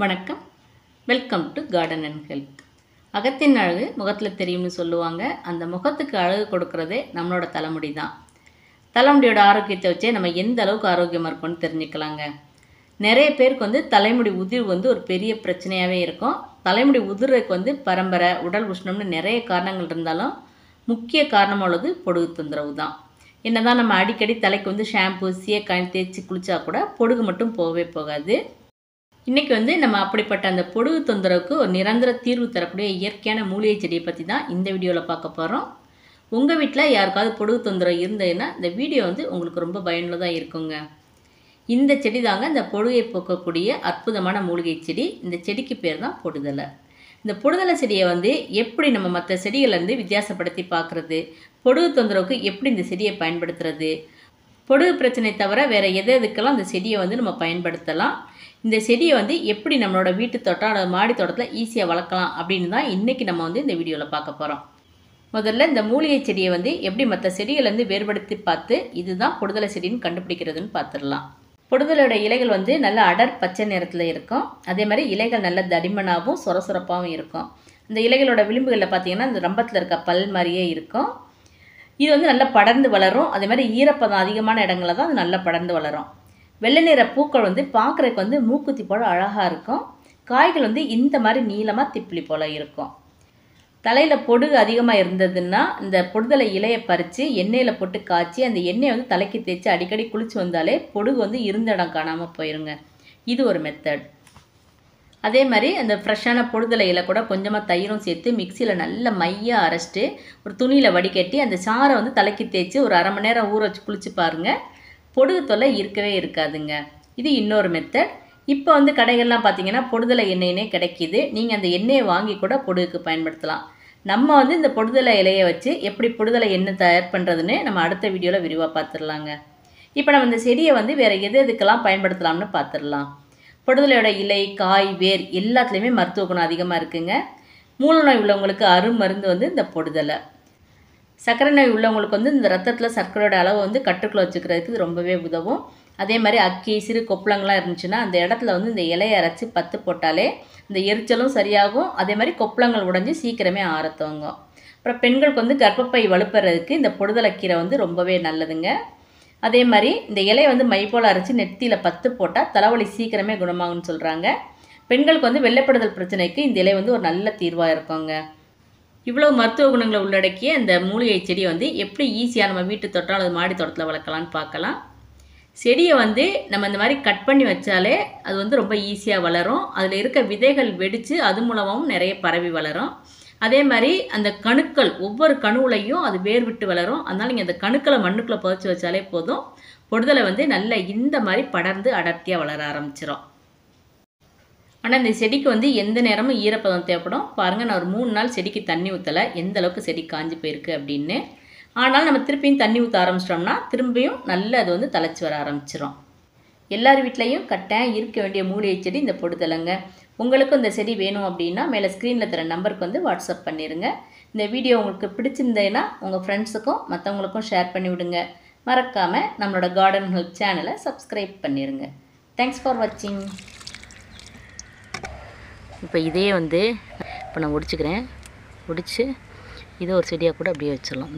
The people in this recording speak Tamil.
வணக்கம். Welcome to garden and health. அகத்தின் அழகு முகத்தில் தெரியும்னு சொல்லுவாங்க. அந்த முகத்துக்கு அழகு கொடுக்கறதே நம்மளோட தலைமுடி தான். தலைமுடியோட ஆரோக்கியத்தை வச்சே நம்ம எந்த அளவுக்கு ஆரோக்கியமாக இருக்கோம்னு தெரிஞ்சுக்கலாங்க. நிறைய பேருக்கு தலைமுடி உதிர்வு ஒரு பெரிய பிரச்சனையாகவே இருக்கும். தலைமுடி உதிர்றதுக்கு பரம்பரை, உடல் உஷ்ணம்னு நிறைய காரணங்கள் இருந்தாலும் முக்கிய காரணமாக உள்ளது பொடுகு தொந்தரவு தான். என்னதான் நம்ம அடிக்கடி தலைக்கு ஷாம்பு, சீயக்காய் தேய்ச்சி குளிச்சா கூட பொடுகு மட்டும் போகவே போகாது. இன்றைக்கி நம்ம அப்படிப்பட்ட அந்த பொடுகு தொந்தரவுக்கு ஒரு நிரந்தர தீர்வு தரக்கூடிய இயற்கையான மூலிகை செடியை பற்றி தான் இந்த வீடியோவில் பார்க்க போகிறோம். உங்கள் வீட்டில் யாருக்காவது பொடுகு தொந்தரவு இருந்ததுன்னா இந்த வீடியோ உங்களுக்கு ரொம்ப பயனுள்ளதாக இருக்குங்க. இந்த செடி தாங்க இந்த பொடுகை போக்கக்கூடிய அற்புதமான மூலிகை செடி. இந்த செடிக்கு பேர் தான் பொடுதலை. இந்த பொடுதலை செடியை எப்படி நம்ம மற்ற செடிகள்லேருந்து வித்தியாசப்படுத்தி பார்க்குறது, பொடுகு தொந்தரவுக்கு எப்படி இந்த செடியை பயன்படுத்துறது, பொடுகு பிரச்சனை தவிர வேறு எதுக்கெல்லாம் இந்த செடியை நம்ம பயன்படுத்தலாம், இந்த செடியை எப்படி நம்மளோட வீட்டு தோட்டம் அல்லது மாடி தோட்டத்தில் ஈஸியாக வளர்க்கலாம் அப்படின்னு தான் இன்றைக்கி நம்ம இந்த வீடியோவில் பார்க்க போகிறோம். முதல்ல இந்த மூலிகை செடியை எப்படி மற்ற செடிகள்லேருந்து வேறுபடுத்தி பார்த்து இதுதான் பொடுதலை செடின்னு கண்டுபிடிக்கிறதுன்னு பார்த்துடலாம். பொடுதலோட இலைகள் நல்ல அடர் பச்சை நிறத்தில் இருக்கும். அதே மாதிரி இலைகள் நல்ல தடிமனாகவும் சொரசொரப்பாகவும் இருக்கும். இந்த இலைகளோட விளிம்புகளில் பார்த்திங்கன்னா இந்த ரம்பத்தில் இருக்க பல் மாதிரியே இருக்கும். இது நல்லா படர்ந்து வளரும். அதே மாதிரி ஈரப்பதம் அதிகமான இடங்களில் தான் அது நல்லா படர்ந்து வளரும். வெள்ளை நிற பூக்கள் பார்க்குறதுக்கு மூக்குத்தி போல் அழகாக இருக்கும். காய்கள் இந்த மாதிரி நீளமாக திப்பிலி போல் இருக்கும். தலையில் பொடுகு அதிகமாக இருந்ததுன்னா இந்த பொடுதலை இலையை பறித்து எண்ணெயில் போட்டு காய்ச்சி அந்த எண்ணெயை தலைக்கு தேய்ச்சி அடிக்கடி குளித்து வந்தாலே பொடுகு இருந்த இடம் காணாமல் போயிருங்க. இது ஒரு மெத்தட். அதே மாதிரி அந்த ஃப்ரெஷ்ஷான பொடுதலை இலை கூட கொஞ்சமாக தயிரும் சேர்த்து மிக்சியில் நல்ல மையாக அரைச்சிட்டு ஒரு துணியில் வடிகட்டி அந்த சாரை தலைக்கு தேய்ச்சி ஒரு அரை மணி நேரம் ஊற வச்சு குளித்து பாருங்கள். பொடுகு தொல்லை இருக்கவே இருக்காதுங்க. இது இன்னொரு மெத்தட். இப்போ கடைகள்லாம் பார்த்தீங்கன்னா பொடுதலை எண்ணெயினே கிடைக்கிது. நீங்கள் அந்த எண்ணெயை வாங்கி கூட பொடுகுக்கு பயன்படுத்தலாம். நம்ம இந்த பொடுதலை இலையை வச்சு எப்படி பொடுதலை எண்ணெய் தயார் பண்ணுறதுன்னு நம்ம அடுத்த வீடியோவில் விரிவாக பார்த்துடலாங்க. இப்போ நம்ம இந்த செடியை வேறு எதுக்கெல்லாம் பயன்படுத்தலாம்னு பார்த்துடலாம். பொடுதலையோட இலை, காய், வேர் எல்லாத்துலேயுமே மருத்துவ குணம் அதிகமாக இருக்குங்க. மூல நோய் உள்ளவங்களுக்கு அருமருந்து இந்த பொடுதலை. சர்க்கரை நோய் உள்ளவங்களுக்கு இந்த ரத்தத்தில் சர்க்கரையோட அளவு கட்டுக்குள்ளே வச்சுக்கிறதுக்கு இது ரொம்பவே உதவும். அதே மாதிரி அக்கி, சிறு கொப்பளங்கள்லாம் இருந்துச்சுன்னா அந்த இடத்துல இந்த இலையை அரைச்சி பத்து போட்டாலே இந்த எரிச்சலும் சரியாகும். அதே மாதிரி கொப்பளங்கள் உடைஞ்சி சீக்கிரமே ஆரத்துவங்கும். அப்புறம் பெண்களுக்கு கர்ப்பப்பை வலுப்படுறதுக்கு இந்த பொடுதலை கீரை ரொம்பவே நல்லதுங்க. அதே மாதிரி இந்த இலையை மை போல் அரைச்சி நெத்தியில் பத்து போட்டால் தலைவலி சீக்கிரமே குணமாகும்னு சொல்கிறாங்க. பெண்களுக்கு வெள்ளைப்படுதல் பிரச்சனைக்கு இந்த இலை ஒரு நல்ல தீர்வாக இருக்குங்க. இவ்வளோ மருத்துவ குணங்களை உள்ளடக்கிய இந்த மூலிகை செடியை எப்படி ஈஸியாக நம்ம வீட்டு தோட்டம் அல்லது மாடி தோட்டத்தில் வளர்க்கலான்னு பார்க்கலாம். செடியை நம்ம இந்த மாதிரி கட் பண்ணி வச்சாலே அது ரொம்ப ஈஸியாக வளரும். அதில் இருக்க விதைகள் வெடித்து அது மூலமாகவும் நிறைய பரவி வளரும். அதே மாதிரி அந்த கணுக்கள் ஒவ்வொரு கணுவுலையும் அது வேர் விட்டு வளரும். அதனால் நீங்கள் அந்த கணுக்களை மண்ணுக்குள்ளே புதைச்சி வச்சாலே போதும். பொடுதலை நல்ல இந்த மாதிரி படர்ந்து அடர்த்தியாக வளர ஆரம்பிச்சிடும். ஆனால் இந்த செடிக்கு எந்த நேரமும் ஈரப்பதம் தேவைப்படும். பாருங்கள், நான் ஒரு 3 நாள் செடிக்கு தண்ணி ஊற்றலை, எந்த அளவுக்கு செடி காஞ்சி போயிருக்கு அப்படின்னு. ஆனால் நம்ம திருப்பியும் தண்ணி ஊற்ற ஆரம்பிச்சிட்டோம்னா திரும்பியும் நல்ல அது தழைச்சி வர ஆரம்பிச்சிடும். எல்லார் வீட்லேயும் கட்டாயம் இருக்க வேண்டிய மூலிகை செடி இந்த பொடுதலைங்க. உங்களுக்கும் இந்த செடி வேணும் அப்படின்னா மேலே ஸ்க்ரீனில் தர நம்பருக்கு வாட்ஸ்அப் பண்ணிடுங்க. இந்த வீடியோ உங்களுக்கு பிடிச்சிருந்தேன்னா உங்கள் ஃப்ரெண்ட்ஸுக்கும் மற்றவங்களுக்கும் ஷேர் பண்ணி விடுங்க. மறக்காமல் நம்மளோட கார்டன் ஹெல்ப் சேனலை சப்ஸ்கிரைப் பண்ணிடுங்க. தேங்க்ஸ் ஃபார் வாட்சிங். இப்போ இதே இப்போ நான் ஒடிச்சுக்கிறேன். ஒடிச்சு இதை ஒரு செடியாக கூட அப்படியே வச்சிடலாம்.